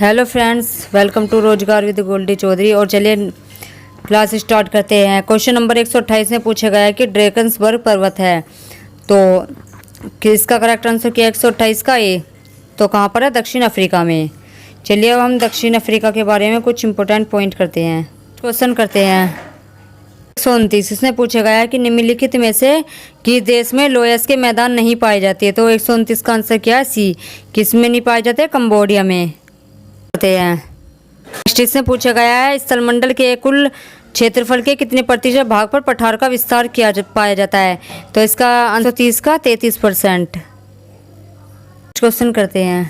Hello friends, welcome to रोजगार with Goldy Chaudhary. और चलिए क्लास स्टार्ट करते हैं। क्वेश्चन नंबर 128 में पूछा गया है कि ड्रेकन्सबर्ग पर्वत है, तो किसका करेक्ट आंसर क्या है 128 का ए। तो कहाँ पर है? दक्षिण अफ्रीका में। चलिए अब हम दक्षिण अफ्रीका के बारे में कुछ इंपॉर्टेंट पॉइंट करते हैं। क्वेश्चन करते हैं 129। इसमें पूछा गया है कि निम्नलिखित में से किस देश में लोयस के मैदान नहीं पाए जाते। तो 129 का आंसर क्या है? सी। किस में नहीं पाए जाते? कंबोडिया में हैं। नेक्स्ट इसमें पूछा गया है स्थलमंडल के कुल क्षेत्रफल के कितने प्रतिशत भाग पर पठार का विस्तार पाया जाता है। तो इसका आंसर 30 का 33%। क्वेश्चन करते हैं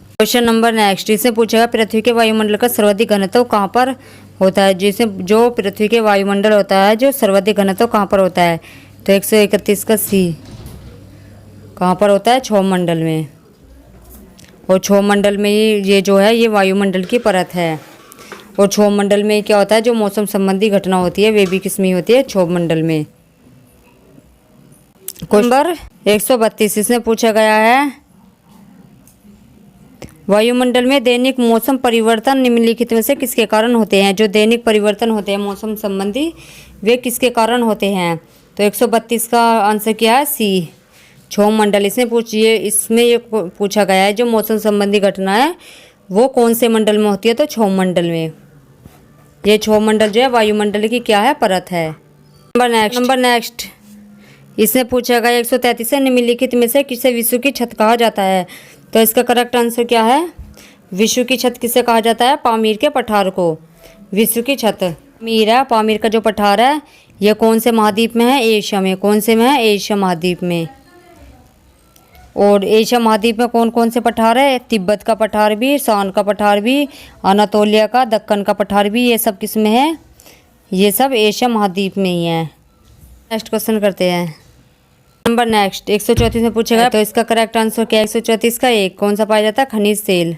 क्वेश्चन नंबर नेक्स्ट। इसमें पूछा गया पृथ्वी के वायुमंडल का सर्वाधिक घनत्व कहाँ पर होता है। जिसे जो पृथ्वी के वायुमंडल होता है जो सर्वाधिक घनत्व कहाँ पर होता है। तो 131 का सी। कहाँ पर होता है? क्षोभ मंडल में। और क्षोभ मंडल में ये जो है ये वायुमंडल की परत है। और क्षोभ मंडल में क्या होता है? जो मौसम संबंधी घटना होती है वे भी किसमें होती है? क्षोभ मंडल में। क्वेश्चन नंबर 132 इसमें पूछा गया है वायुमंडल में दैनिक मौसम परिवर्तन निम्नलिखित में से किसके कारण होते हैं। जो दैनिक परिवर्तन होते हैं मौसम संबंधी वे किसके कारण होते हैं। तो 132 का आंसर क्या है? सी। क्षोभ मंडल। इसमें ये पूछा गया है जो मौसम संबंधी घटना है वो कौन से मंडल में होती है। तो क्षोभ मंडल में। ये क्षोभ मंडल जो है वायुमंडल की क्या है? परत है। नंबर नेक्स्ट इसमें पूछा गया 133 है निम्नलिखित में से किसे विश्व की छत कहा जाता है। तो इसका करेक्ट आंसर क्या है? विश्व की छत किसे कहा जाता है? पामीर के पठार को विश्व की छत पामीर है। पामीर का जो पठार है यह कौन से महाद्वीप में है? एशिया में। कौन से में है? एशिया महाद्वीप में। और एशिया महाद्वीप में कौन कौन से पठार है? तिब्बत का पठार भी, शान का पठार भी, अनातोलिया का, दक्कन का पठार भी, ये सब किस में है? ये सब एशिया महाद्वीप में ही है। नेक्स्ट क्वेश्चन करते हैं नंबर नेक्स्ट 134 में पूछा गया तो इसका करेक्ट आंसर क्या है? 134 का एक। कौन सा पाया जाता है? खनिज तेल।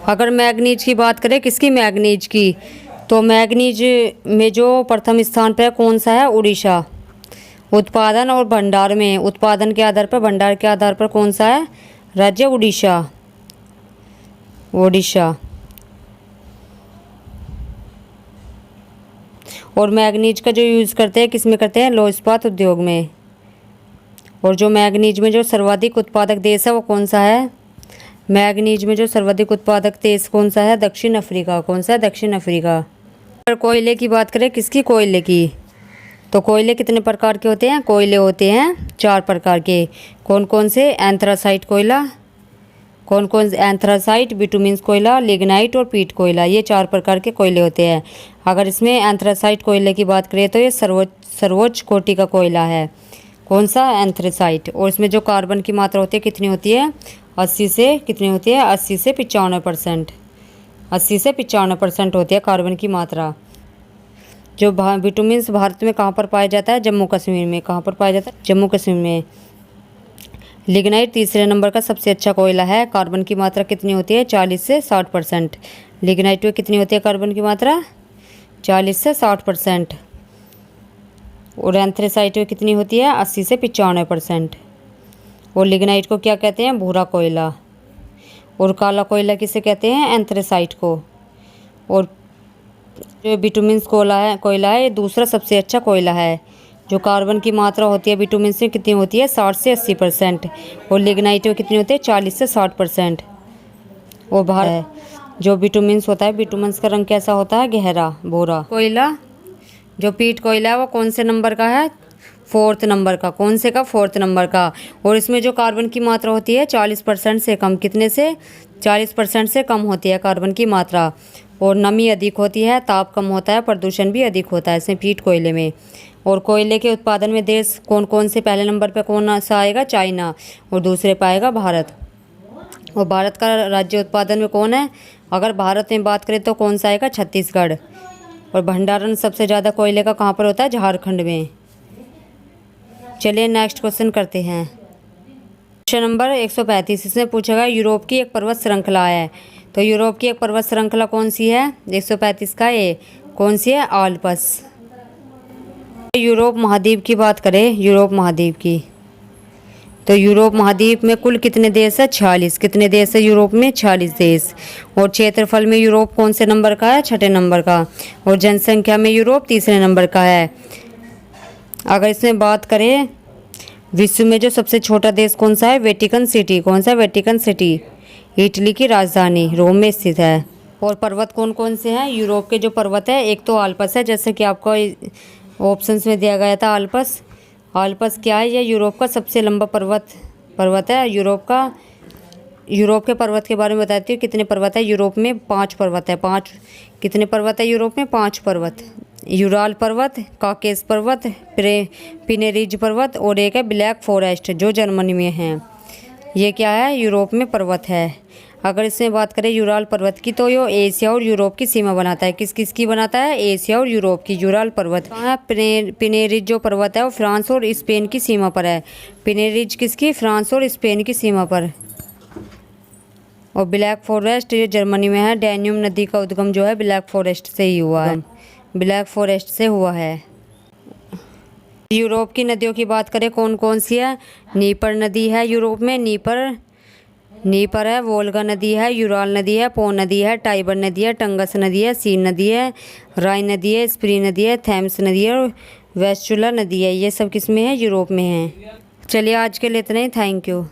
अगर मैग्नीज की बात करें, किसकी? मैग्नीज की। तो मैग्नीज में जो प्रथम स्थान पर कौन सा है? उड़ीसा। उत्पादन और भंडार में उत्पादन के आधार पर, भंडार के आधार पर कौन सा है? राज्य उड़ीसा। ओडिशा। और मैग्नीज का जो यूज़ करते हैं किस में करते हैं? लौह इस्पात उद्योग में। और जो मैग्नीज में जो सर्वाधिक उत्पादक देश है वो कौन सा है? मैग्नीज में जो सर्वाधिक उत्पादक देश कौन सा है? दक्षिण अफ्रीका। कौन सा है? दक्षिण अफ्रीका। अगर कोयले की बात करें, किसकी? कोयले की। तो कोयले कितने प्रकार के होते हैं? कोयले होते हैं 4 प्रकार के। कौन कौन से? एंथ्रासाइट कोयला। कौन कौन से? एंथ्रासाइट, बिटुमिन्स कोयला, लिग्नाइट और पीट कोयला। ये 4 प्रकार के कोयले होते हैं। अगर इसमें एंथ्रासाइट कोयले की बात करें तो ये सर्वोच्च कोटि का कोयला है। कौन सा? एंथ्रासाइट। और इसमें जो कार्बन की मात्रा होती है कितनी होती है? 80 से कितनी होती है? 80 से 95%। 80 से 95% होती है कार्बन की मात्रा। जो विटामिन्स भारत में कहाँ पर पाया जाता है? जम्मू कश्मीर में। कहाँ पर पाया जाता है? जम्मू कश्मीर में। लिग्नाइट तीसरे नंबर का सबसे अच्छा कोयला है। कार्बन की मात्रा कितनी होती है? 40 से 60%। लिग्नाइट में कितनी होती है कार्बन की मात्रा? 40 से 60%। और एंथ्रेसाइट में कितनी होती है? 80 से 95%। और लिग्नाइट को क्या कहते हैं? भूरा कोयला। और काला कोयला किसे कहते हैं? एंथ्रेसाइट को। और जो विटामिन्स कोयला है ये दूसरा सबसे अच्छा कोयला है। जो कार्बन की मात्रा होती है विटामिन्स में कितनी होती है? 60 से 80%। और लिग्नाइट में कितनी होती है? 40 से 60%। वो बाहर है जो विटामिन्स होता है, विटामिन्स का रंग कैसा होता है? गहरा भूरा। कोयला जो पीट कोयला है वो कौन से नंबर का है? 4th नंबर का। कौन से का? 4th नंबर का। और इसमें जो कार्बन की मात्रा होती है 40% से कम। कितने से? 40% से कम होती है कार्बन की मात्रा। और नमी अधिक होती है, ताप कम होता है, प्रदूषण भी अधिक होता है इसमें पीट कोयले में। और कोयले के उत्पादन में देश कौन कौन से? पहले नंबर पर कौन सा आएगा? चाइना। और दूसरे पर आएगा भारत। और भारत का राज्य उत्पादन में कौन है? अगर भारत में बात करें तो कौन सा आएगा? छत्तीसगढ़। और भंडारण सबसे ज़्यादा कोयले का कहाँ पर होता है? झारखंड में। चलिए नेक्स्ट क्वेश्चन करते हैं क्वेश्चन नंबर 135। इसमें पूछा गया यूरोप की एक पर्वत श्रृंखला है। तो यूरोप की एक पर्वत श्रृंखला कौन सी है? 135 का ए। कौन सी है? आल्प्स। यूरोप महाद्वीप की बात करें, यूरोप महाद्वीप की, तो यूरोप महाद्वीप में कुल कितने देश है? 46। कितने देश है यूरोप में? 46 देश। और क्षेत्रफल में यूरोप कौन से नंबर का है? 6ठे नंबर का। और जनसंख्या में यूरोप 3रे नंबर का है। अगर इसमें बात करें विश्व में जो सबसे छोटा देश कौन सा है? Vatican city. कौन सा? वेटिकन सिटी इटली की राजधानी रोम में स्थित है। और पर्वत कौन कौन से हैं? यूरोप के जो पर्वत है, एक तो आल्पस है, जैसे कि आपको ऑप्शंस में दिया गया था आल्पस। आल्पस क्या है? यह यूरोप का सबसे लंबा पर्वत है। यूरोप के पर्वत के बारे में बताती हूँ। कितने पर्वत है यूरोप में? 5 पर्वत है। 5 कितने पर्वत है यूरोप में? 5 पर्वत। यूराल पर्वत, काकेस पर्वत, पिनेरिज पर्वत और एक है ब्लैक फॉरेस्ट जो जर्मनी में है। ये क्या है? यूरोप में पर्वत है। अगर इसमें बात करें यूराल पर्वत की, तो ये एशिया और यूरोप की सीमा बनाता है। किस किस की बनाता है? एशिया और यूरोप की। यूराल पर्वत कहाँ है? पिनेरिज जो पर्वत है वो फ्रांस और स्पेन की सीमा पर है। पिनेरिज किसकी? फ्रांस और स्पेन की सीमा पर। और ब्लैक फॉरेस्ट ये जर्मनी में है। डैन्यूब नदी का उद्गम जो है ब्लैक फॉरेस्ट से ही हुआ है। ब्लैक फॉरेस्ट से हुआ है। यूरोप की नदियों की बात करें कौन कौन सी है? नीपर नदी है यूरोप में। नीपर है। वोल्गा नदी है। यूराल नदी है। पो नदी है। टाइबर नदी है। टंगस नदी है। सीन नदी है। राइन नदी है। स्प्री नदी है। थेम्स नदी है और वेस्चुला नदी है। ये सब किस में है? यूरोप में है। चलिए आज के लिए इतना ही। Thank you.